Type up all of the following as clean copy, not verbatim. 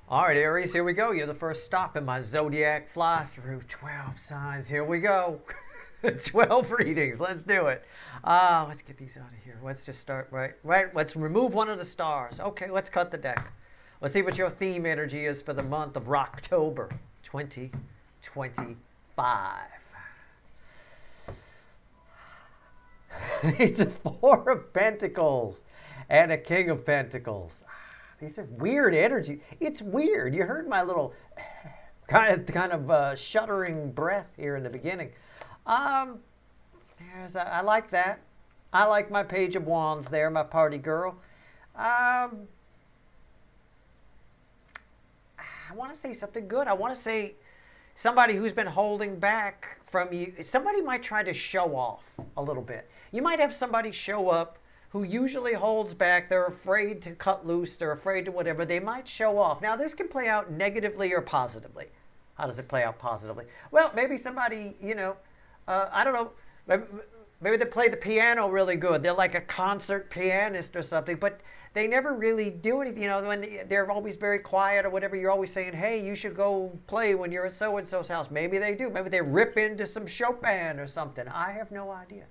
All right, Aries, here we go. You're the first stop in my zodiac fly through 12 signs. Here we go. 12 readings. Let's do it. Let's get these out of here. Let's just start right. Let's remove one of the stars. Okay, let's cut the deck. Let's see what your theme energy is for the month of October 2025. It's a Four of Pentacles and a King of Pentacles. These are weird energy. It's weird. You heard my little kind of shuddering breath here in the beginning. I like that. I like my Page of Wands there, my party girl. I want to say something good. I want to say somebody who's been holding back from you. Somebody might try to show off a little bit. You might have somebody show up who usually holds back. They're afraid to cut loose. They're afraid to whatever. They might show off. Now, this can play out negatively or positively. How does it play out positively? Well, maybe somebody, I don't know, maybe they play the piano really good. They're like a concert pianist or something, but they never really do anything. When they're always very quiet or whatever, you're always saying, hey, you should go play when you're at so-and-so's house. Maybe they do. Maybe they rip into some Chopin or something. I have no idea.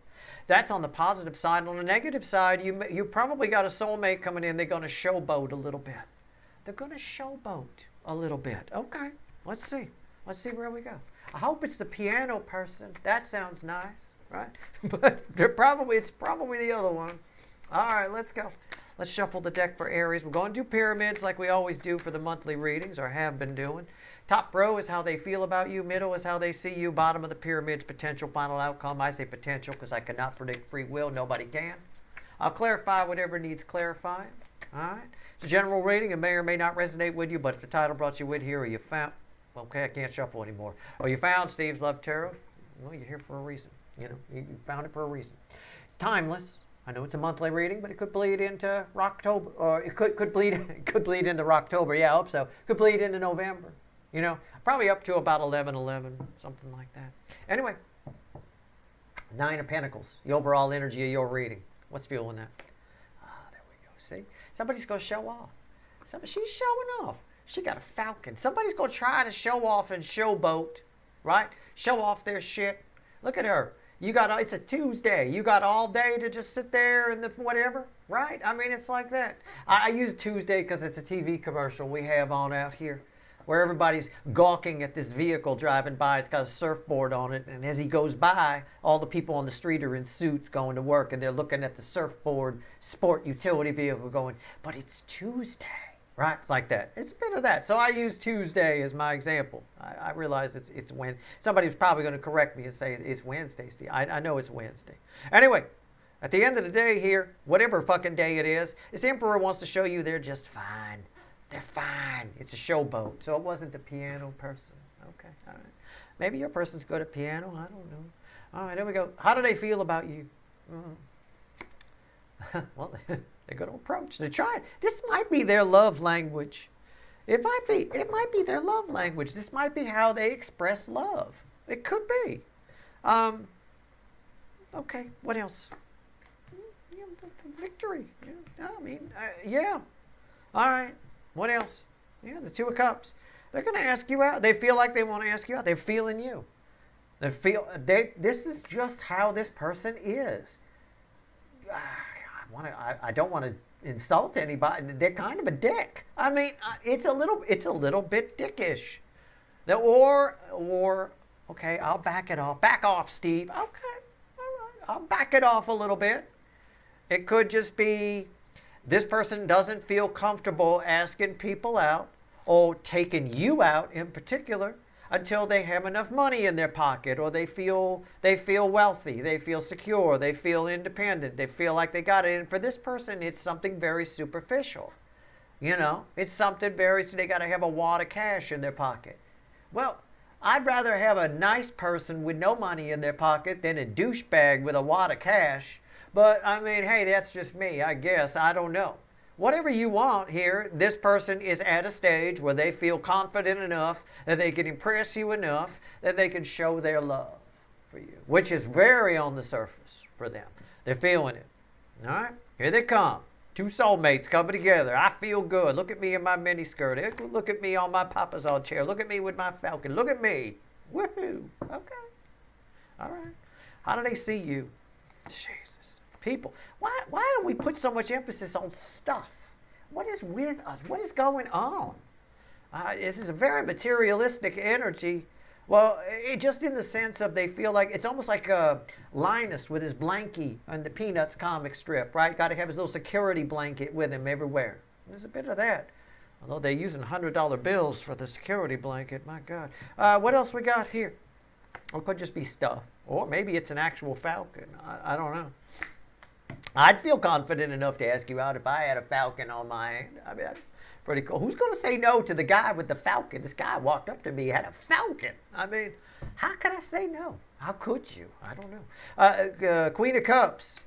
That's on the positive side. On the negative side, you probably got a soulmate coming in. They're going to showboat a little bit. They're going to showboat a little bit. Okay, let's see. Let's see where we go. I hope it's the piano person. That sounds nice, right? But it's probably the other one. All right, let's go. Let's shuffle the deck for Aries. We're going to do pyramids like we always do for the monthly readings, or have been doing. Top row is how they feel about you. Middle is how they see you. Bottom of the pyramid's potential final outcome. I say potential because I cannot predict free will. Nobody can. I'll clarify whatever needs clarifying. All right. It's a general reading. It may or may not resonate with you, but if the title brought you with here, or you found... Okay, I can't shuffle anymore. Or you found Steve's Love Tarot. Well, you're here for a reason. You found it for a reason. It's timeless. I know it's a monthly reading, but it could bleed into October, or it could bleed into October. Yeah, I hope so. Could bleed into November. Probably up to about 11/11, something like that. Anyway, Nine of Pentacles, the overall energy of your reading. What's fueling that? There we go. See, somebody's gonna show off. She's showing off. She got a falcon. Somebody's gonna try to show off and showboat, right? Show off their shit. Look at her. It's a Tuesday. You got all day to just sit there and whatever, right? I mean, it's like that. I use Tuesday because it's a TV commercial we have on out here, where everybody's gawking at this vehicle driving by. It's got a surfboard on it, and as he goes by, all the people on the street are in suits going to work, and they're looking at the surfboard sport utility vehicle going, but it's Tuesday, right? It's like that. It's a bit of that. So I use Tuesday as my example. I realize it's when somebody's probably going to correct me and say it's Wednesday, Steve. I know it's Wednesday. Anyway, at the end of the day here, whatever fucking day it is, this Emperor wants to show you they're just fine. They're fine. It's a showboat. So it wasn't the piano person. Okay. All right. Maybe your person's good at piano. I don't know. All right, there we go. How do they feel about you? Well, they're going to approach. They're trying. This might be their love language. It might be their love language. This might be how they express love. It could be. Okay, what else? Victory. Yeah. All right. What else? Yeah, the Two of Cups. They're going to ask you out. They feel like they want to ask you out. They're feeling you. This is just how this person is. I don't want to insult anybody. They're kind of a dick. I mean, it's a little bit dickish. Or okay, I'll back it off. Back off, Steve. Okay, all right. I'll back it off a little bit. It could just be this person doesn't feel comfortable asking people out or taking you out in particular until they have enough money in their pocket, or they feel wealthy, they feel secure, they feel independent, they feel like they got it. And for this person, it's something very superficial. It's something so they got to have a wad of cash in their pocket. Well, I'd rather have a nice person with no money in their pocket than a douchebag with a wad of cash. But, I mean, hey, that's just me, I guess. I don't know. Whatever you want here, this person is at a stage where they feel confident enough that they can impress you enough that they can show their love for you, which is very on the surface for them. They're feeling it. All right? Here they come. Two soulmates coming together. I feel good. Look at me in my mini skirt. Look at me on my papa's chair. Look at me with my falcon. Look at me. Woohoo. Okay. All right. How do they see you? Jesus. People. Why do we put so much emphasis on stuff? What is with us? What is going on? This is a very materialistic energy. Well, just in the sense of they feel like it's almost like Linus with his blankie on the Peanuts comic strip, right? Got to have his little security blanket with him everywhere. There's a bit of that. Although they're using $100 bills for the security blanket. My God. What else we got here? Or it could just be stuff. Or maybe it's an actual falcon. I don't know. I'd feel confident enough to ask you out if I had a falcon on my hand. I mean, pretty cool. Who's going to say no to the guy with the falcon? This guy walked up to me, had a falcon. I mean, how could I say no? How could you? I don't know. Queen of Cups.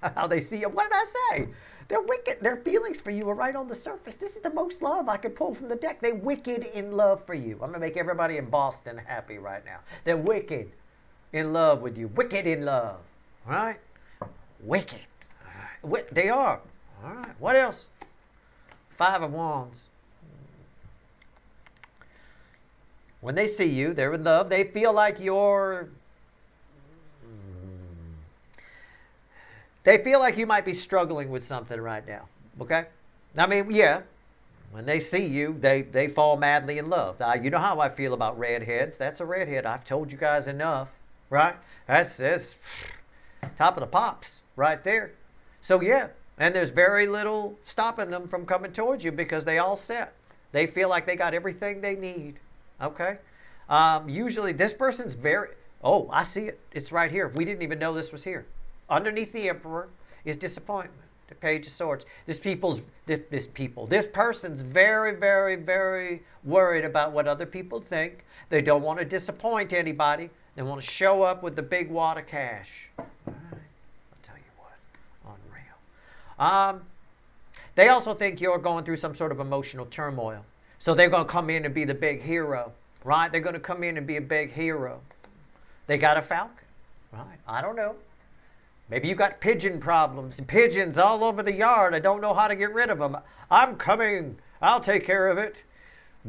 How they see you. What did I say? They're wicked. Their feelings for you are right on the surface. This is the most love I could pull from the deck. They're wicked in love for you. I'm going to make everybody in Boston happy right now. They're wicked in love with you. Wicked in love. All right? Wicked. All right. They are. All right. What else? 5 of Wands. When they see you, they're in love. They feel like you're... They feel like you might be struggling with something right now. Okay? I mean, yeah. When they see you, they fall madly in love. You know how I feel about redheads. That's a redhead. I've told you guys enough. Right? That's top of the pops right there. So, yeah. And there's very little stopping them from coming towards you because they all set. They feel like they got everything they need. Okay? Usually this person's very... Oh, I see it. It's right here. We didn't even know this was here. Underneath the Emperor is disappointment. The Page of Swords. This person's very, very, very worried about what other people think. They don't want to disappoint anybody. They want to show up with the big wad of cash. They also think you're going through some sort of emotional turmoil. So they're going to come in and be the big hero, right? They're going to come in and be a big hero. They got a falcon, right? I don't know. Maybe you got pigeon problems and pigeons all over the yard. I don't know how to get rid of them. I'm coming. I'll take care of it.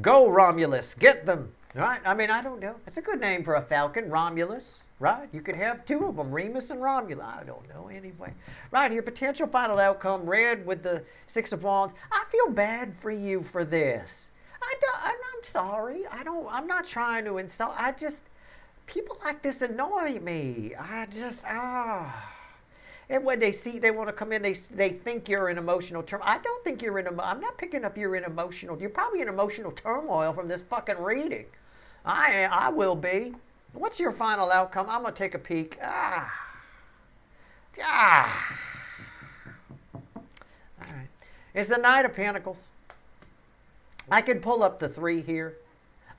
Go, Romulus. Get them, right? I mean, I don't know. It's a good name for a falcon, Romulus. Right? You could have 2 of them, Remus and Romulus. I don't know anyway. Right here, potential final outcome, red with the 6 of Wands. I feel bad for you for this. I'm sorry. I'm not trying to insult. People like this annoy me. And when they want to come in, they think you're in emotional turmoil. I don't think you're I'm not picking up you're in emotional. You're probably in emotional turmoil from this fucking reading. I will be. What's your final outcome? I'm going to take a peek. All right. It's the Knight of Pentacles. I can pull up the 3 here.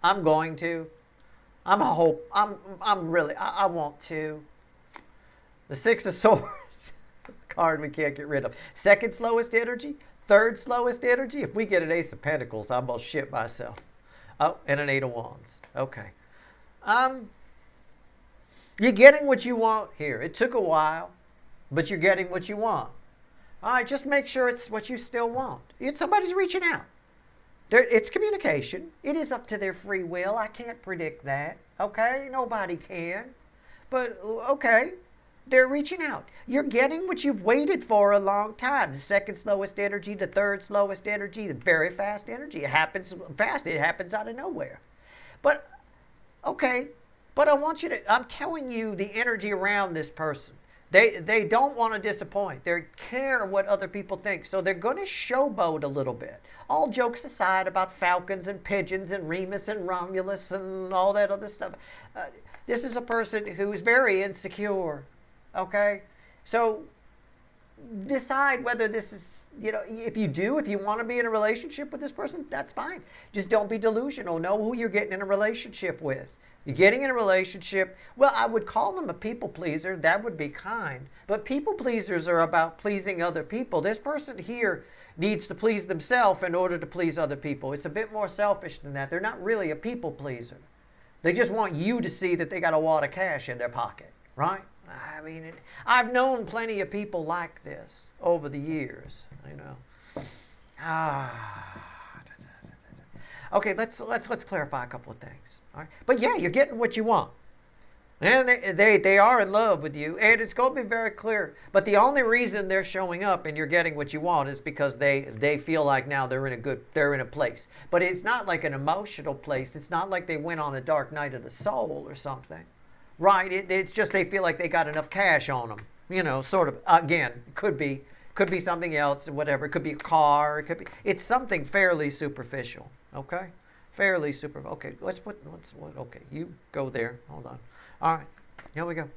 I'm going to. I want to. The 6 of Swords. Card we can't get rid of. Second slowest energy. Third slowest energy. If we get an Ace of Pentacles, I'm going to shit myself. Oh, and an 8 of Wands. Okay. You're getting what you want here. It took a while, but you're getting what you want. All right, just make sure it's what you still want. Somebody's reaching out. It's communication. It is up to their free will. I can't predict that. Okay? Nobody can. But, okay, they're reaching out. You're getting what you've waited for a long time. The second slowest energy, the third slowest energy, the very fast energy. It happens fast. It happens out of nowhere. But, okay. But I'm telling you the energy around this person. They don't want to disappoint. They care what other people think. So they're going to showboat a little bit. All jokes aside about falcons and pigeons and Remus and Romulus and all that other stuff. This is a person who is very insecure. Okay? So decide whether this is, if you want to be in a relationship with this person, that's fine. Just don't be delusional. Know who you're getting in a relationship with. You're getting in a relationship. Well, I would call them a people pleaser. That would be kind. But people pleasers are about pleasing other people. This person here needs to please themselves in order to please other people. It's a bit more selfish than that. They're not really a people pleaser. They just want you to see that they got a wad of cash in their pocket, right? I mean, I've known plenty of people like this over the years, you know. Okay, let's clarify a couple of things. All right? But yeah, you're getting what you want. And they are in love with you, and it's going to be very clear. But the only reason they're showing up and you're getting what you want is because they feel like now they're in a place. But it's not like an emotional place. It's not like they went on a dark night of the soul or something, right? It's just they feel like they got enough cash on them, you know. Sort of. Again, could be something else, whatever. It could be a car. It's something fairly superficial. Okay, fairly superficial. Okay, okay, you go there. Hold on. All right, here we go.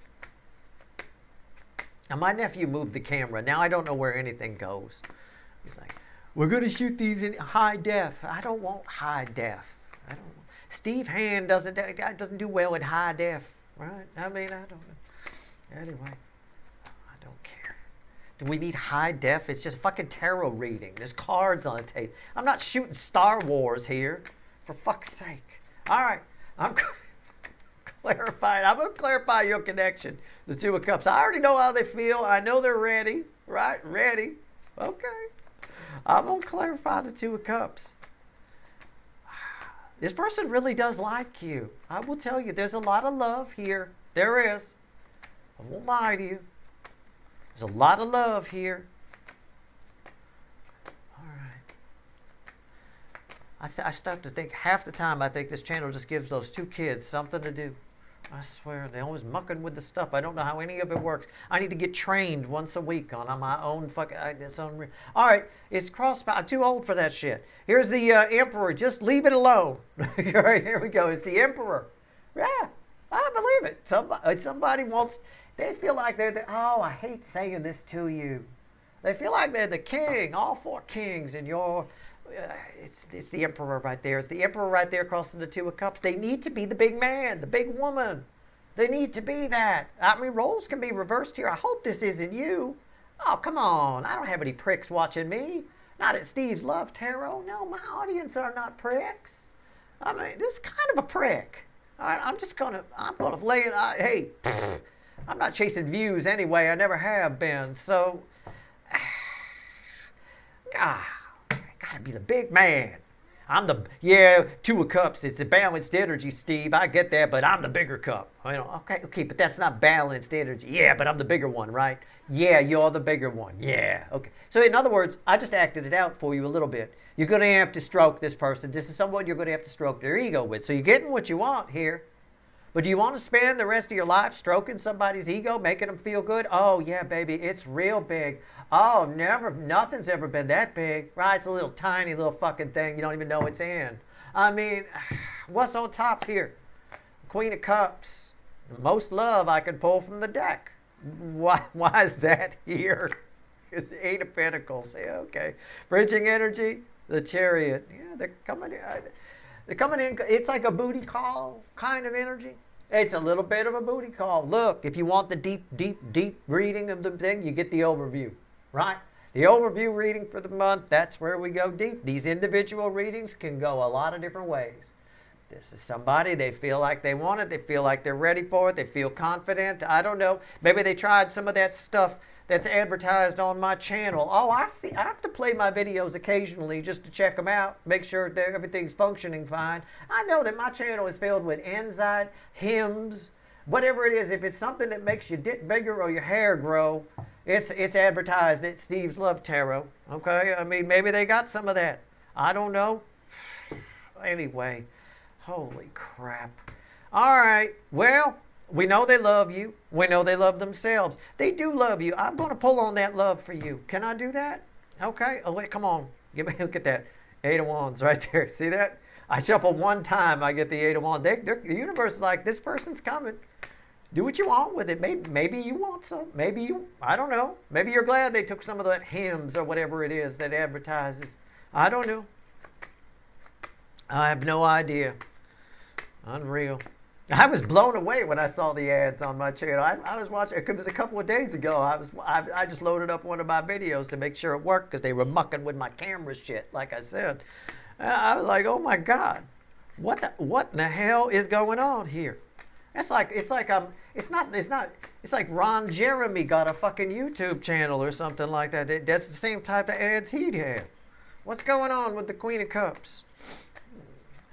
Now, my nephew moved the camera. Now I don't know where anything goes. He's like, we're going to shoot these in high def. I don't want high def. Steve Hand doesn't do well in high def, right? I mean, I don't know. Anyway, I don't care. Do we need high def? It's just fucking tarot reading. There's cards on the table. I'm not shooting Star Wars here, for fuck's sake. All right, I'm going to clarify your connection. The Two of Cups. I already know how they feel. I know they're ready. Right? Ready. Okay. I'm going to clarify the Two of Cups. This person really does like you. I will tell you, there's a lot of love here. There is. I won't lie to you. There's a lot of love here. All right. I start to think half the time I think this channel just gives those two kids something to do. I swear, they're always mucking with the stuff. I don't know how any of it works. I need to get trained once a week on my own fucking... It's unreal. All right, it's crossbar. I'm too old for that shit. Here's the Emperor. Just leave it alone. All right, here we go. It's the Emperor. Yeah, I believe it. Somebody wants... They feel like they're the... Oh, I hate saying this to you. They feel like they're the king. All four kings in your... It's the Emperor right there. It's the Emperor right there crossing the Two of Cups. They need to be the big man, the big woman. They need to be that. I mean, roles can be reversed here. I hope this isn't you. Oh, come on. I don't have any pricks watching me. Not at Steve's Love Tarot. No, my audience are not pricks. I mean, this is kind of a prick. All right, I'm going to lay it out. Hey, I'm not chasing views anyway. I never have been. So, gotta be the big man. Two of Cups. It's a balanced energy, Steve. I get that, but I'm the bigger cup. You know, okay, but that's not balanced energy. Yeah, but I'm the bigger one, right? Yeah, you're the bigger one. Yeah, okay. So in other words, I just acted it out for you a little bit. You're going to have to stroke this person. This is someone you're going to have to stroke their ego with. So you're getting what you want here. But do you want to spend the rest of your life stroking somebody's ego, making them feel good? Oh, yeah, baby, it's real big. Oh, nothing's ever been that big, right? It's a little tiny little fucking thing you don't even know it's in. I mean, what's on top here? Queen of Cups. Most love I can pull from the deck. Why is that here? It's the Eight of Pentacles. Yeah, okay. Bridging energy, the Chariot. Yeah, they're coming in. They're coming in. It's like a booty call kind of energy. It's a little bit of a booty call. Look, if you want the deep reading of the thing, you get the overview. Right? The overview reading for the month, that's where we go deep. These individual readings can go a lot of different ways. This is somebody, they feel like they want it. They feel like they're ready for it. They feel confident. I don't know. Maybe they tried some of that stuff that's advertised on my channel. Oh, I see. I have to play my videos occasionally just to check them out, make sure that everything's functioning fine. I know that my channel is filled with insight, hymns, whatever it is. If it's something that makes your dick bigger or your hair grow, it's advertised at Steve's Love Tarot. Okay? I mean, maybe they got some of that. I don't know. Anyway, holy crap. All right. Well, we know they love you. We know they love themselves. They do love you. I'm going to pull on that love for you. Can I do that? Okay. Oh, wait, come on. Look at that. Eight of Wands right there. See that? I shuffle one time, I get the Eight of Wands. The universe is like, this person's coming. Do what you want with it. Maybe you want some. I don't know. Maybe you're glad they took some of that hymns or whatever it is that advertises. I don't know. I have no idea. Unreal. I was blown away when I saw the ads on my channel. I was watching, it was a couple of days ago. I just loaded up one of my videos to make sure it worked because they were mucking with my camera shit, like I said. And I was like, oh my God, what the hell is going on here? It's like Ron Jeremy got a fucking YouTube channel or something like that. That's the same type of ads he'd have. What's going on with the Queen of Cups?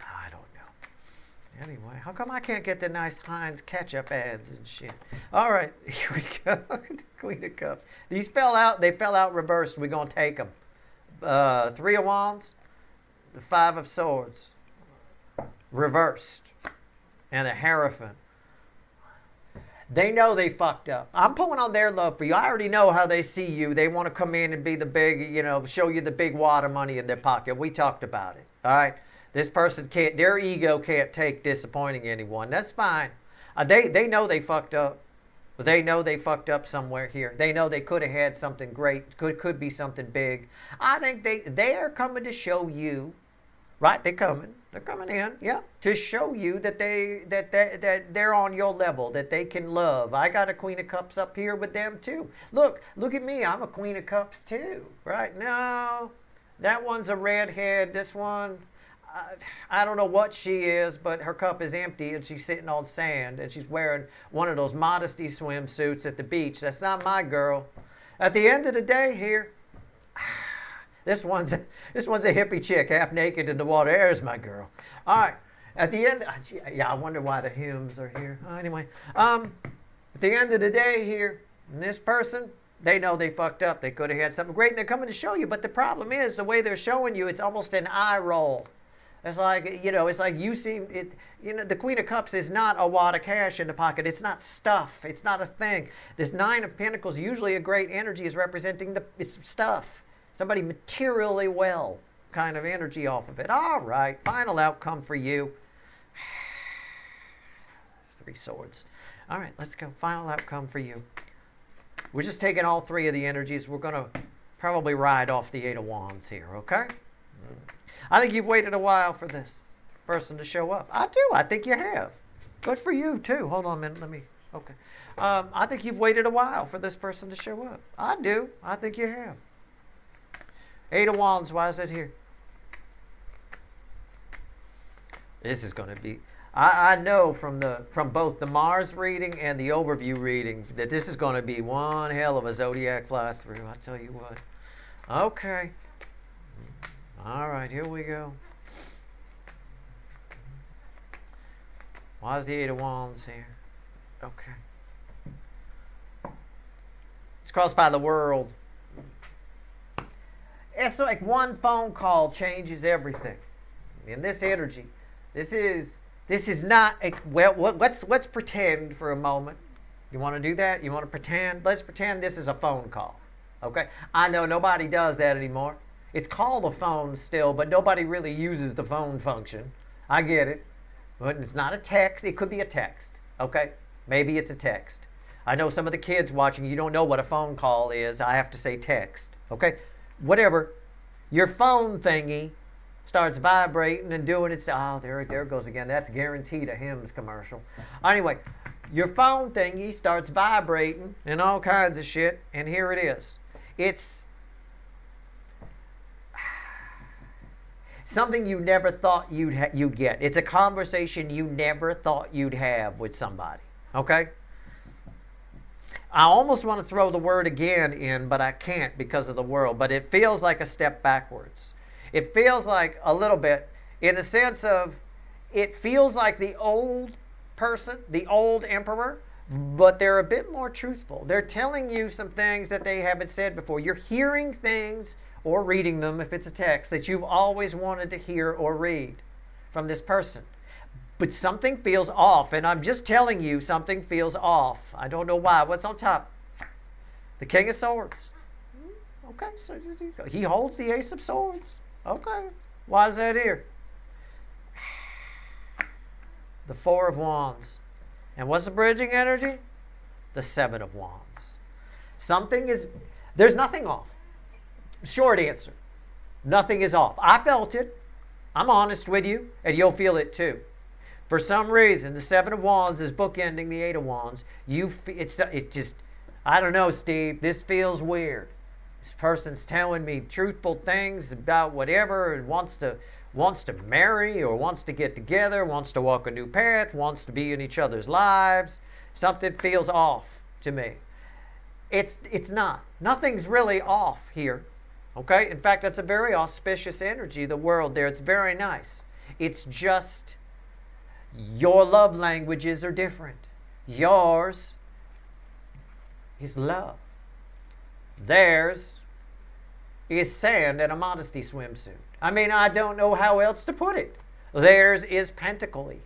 I don't know. Anyway, how come I can't get the nice Heinz ketchup ads and shit? All right, here we go. The Queen of Cups. These fell out. They fell out reversed. We're gonna take them. Three of Wands, the Five of Swords, reversed, and the Hierophant. They know they fucked up. I'm pulling on their love for you. I already know how they see you. They want to come in and be the big, show you the big wad of money in their pocket. We talked about it. All right. This person can't, their ego can't take disappointing anyone. That's fine. They know they fucked up. They know they fucked up somewhere here. They know they could have had something great. Could be something big. I think they are coming to show you, right? They're coming in, yeah, to show you that they're on your level, that they can love. I got a Queen of Cups up here with them too. Look at me. I'm a Queen of Cups too, right? No, that one's a redhead. This one, I don't know what she is, but her cup is empty and she's sitting on sand and she's wearing one of those modesty swimsuits at the beach. That's not my girl. At the end of the day here, this one's a hippie chick, half naked in the water. There's my girl. All right. At the end, I wonder why the hymns are here. Anyway, at the end of the day here, this person, they know they fucked up. They could have had something great, and they're coming to show you. But the problem is, the way they're showing you, it's almost an eye roll. It's like, it's like you seem, the Queen of Cups is not a wad of cash in the pocket. It's not stuff. It's not a thing. This Nine of Pentacles, usually a great energy, is representing it's stuff. Somebody materially well kind of energy off of it. All right, final outcome for you. Three Swords. All right, let's go. Final outcome for you. We're just taking all three of the energies. We're going to probably ride off the Eight of Wands here, okay? I think you've waited a while for this person to show up. I do. I think you have. Good for you, too. Hold on a minute. Okay. I think you've waited a while for this person to show up. I do. I think you have. Eight of Wands, why is it here? This is going to be, I know from both the Mars reading and the overview reading that this is going to be one hell of a zodiac fly through. I tell you what. Okay. All right, here we go. Why is the Eight of Wands here? Okay. It's crossed by the world. It's like one phone call changes everything. In this energy, this is not a, well. Let's pretend for a moment. You want to do that? You want to pretend? Let's pretend this is a phone call. Okay. I know nobody does that anymore. It's called a phone still, but nobody really uses the phone function. I get it, but it's not a text. It could be a text. Okay. Maybe it's a text. I know some of the kids watching. You don't know what a phone call is. I have to say text. Okay. Whatever, your phone thingy starts vibrating and doing its, there it goes again. That's guaranteed a Hims commercial. Anyway, your phone thingy starts vibrating and all kinds of shit, and here it is. It's something you never thought you'd get. It's a conversation you never thought you'd have with somebody, okay? I almost want to throw the word again in, but I can't because of the world. But it feels like a step backwards. It feels like a little bit in the sense of it feels like the old person, the old emperor, but they're a bit more truthful. They're telling you some things that they haven't said before. You're hearing things or reading them, if it's a text, that you've always wanted to hear or read from this person. But something feels off, and I'm just telling you something feels off. I don't know why. What's on top? The King of Swords. Okay, so he holds the Ace of Swords. Okay, why is that here? The Four of Wands. And what's the bridging energy? The Seven of Wands. There's nothing off. Short answer. Nothing is off. I felt it. I'm honest with you, and you'll feel it too. For some reason, the Seven of Wands is bookending the Eight of Wands. I don't know, Steve. This feels weird. This person's telling me truthful things about whatever and wants to wants to marry or wants to get together, wants to walk a new path, wants to be in each other's lives. Something feels off to me. It's not. Nothing's really off here. Okay? In fact, that's a very auspicious energy, the world there. It's very nice. It's just your love languages are different. Yours is love. Theirs is sand and a modesty swimsuit. I mean, I don't know how else to put it. Theirs is pentacly,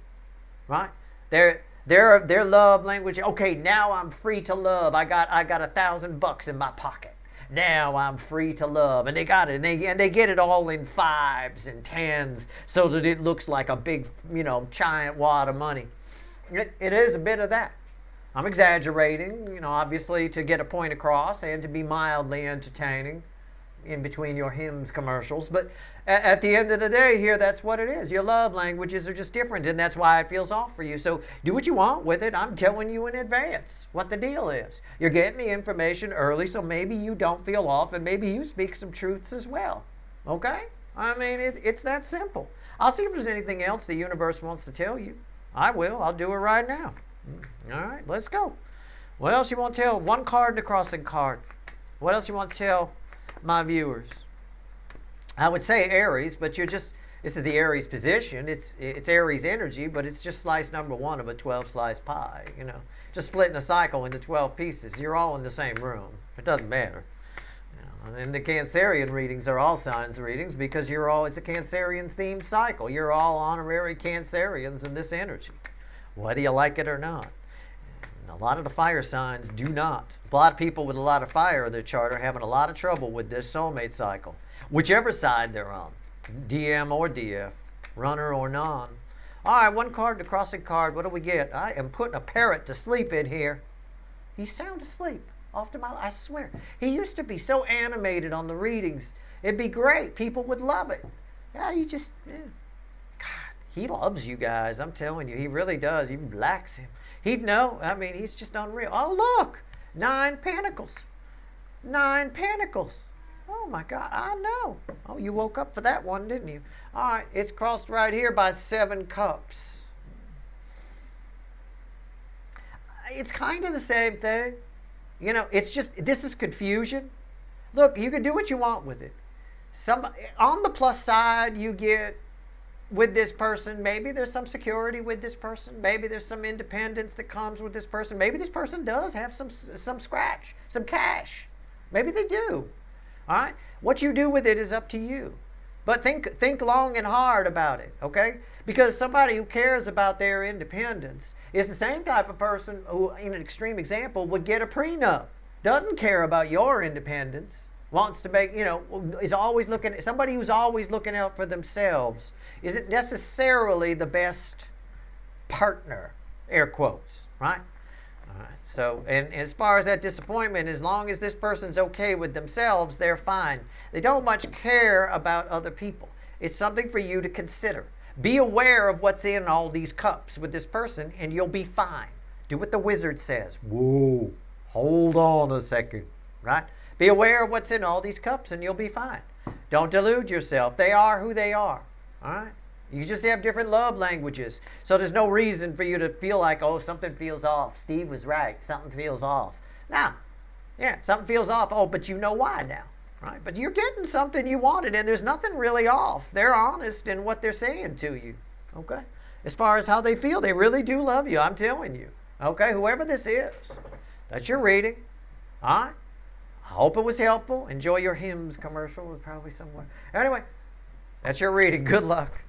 right? Their love language. Okay, now I'm free to love. I got $1,000 in my pocket. Now I'm free to love, and they got it, and they get it all in 5s and 10s, so that it looks like a big, giant wad of money. It is a bit of that. I'm exaggerating, obviously to get a point across and to be mildly entertaining in between your hymns commercials. But at the end of the day here, that's what it is. Your love languages are just different, and that's why it feels off for you. So do what you want with it. I'm telling you in advance what the deal is. You're getting the information early, so maybe you don't feel off, and maybe you speak some truths as well. Okay? I mean, it's that simple. I'll see if there's anything else the universe wants to tell you. I will. I'll do it right now. All right, let's go. What else you want to tell? One card, the crossing card. What else you want to tell my viewers? I would say Aries, but this is the Aries position. It's Aries energy, but it's just slice number 1 of a 12-slice pie, Just splitting a cycle into 12 pieces. You're all in the same room. It doesn't matter. And the Cancerian readings are all signs readings because it's a Cancerian themed cycle. You're all honorary Cancerians in this energy, whether you like it or not. And a lot of the fire signs do not. A lot of people with a lot of fire in their chart are having a lot of trouble with this soulmate cycle, whichever side they're on, DM or DF, runner or non. All right, one card, the crossing card. What do we get? I am putting a parrot to sleep in here. He's sound asleep. I swear. He used to be so animated on the readings. It'd be great. People would love it. Yeah, God, he loves you guys. I'm telling you, he really does. You relax him. He'd know. I mean, he's just unreal. Oh, look. 9 pentacles. 9 pentacles. Oh, my God. I know. Oh, you woke up for that one, didn't you? All right. It's crossed right here by 7 cups. It's kind of the same thing. It's just, this is confusion. Look, you can do what you want with it. On the plus side, you get with this person, maybe there's some security with this person. Maybe there's some independence that comes with this person. Maybe this person does have some scratch, some cash. Maybe they do. All right? What you do with it is up to you. But think long and hard about it, okay? Because somebody who cares about their independence is the same type of person who, in an extreme example, would get a prenup. Doesn't care about your independence. Wants to make, is always looking at somebody who's always looking out for themselves. Isn't necessarily the best partner, air quotes, right? All right. So, and as far as that disappointment, as long as this person's okay with themselves, they're fine. They don't much care about other people. It's something for you to consider. Be aware of what's in all these cups with this person, and you'll be fine. Do what the wizard says. Whoa, hold on a second, right? Be aware of what's in all these cups, and you'll be fine. Don't delude yourself. They are who they are, all right? You just have different love languages. So there's no reason for you to feel like, oh, something feels off. Steve was right. Something feels off. Now, yeah, something feels off. Oh, but you know why now, right? But you're getting something you wanted, and there's nothing really off. They're honest in what they're saying to you, okay? As far as how they feel, they really do love you. I'm telling you, okay? Whoever this is, that's your reading, all right? I hope it was helpful. Enjoy your hymns commercial. It was probably somewhere. Anyway, that's your reading. Good luck.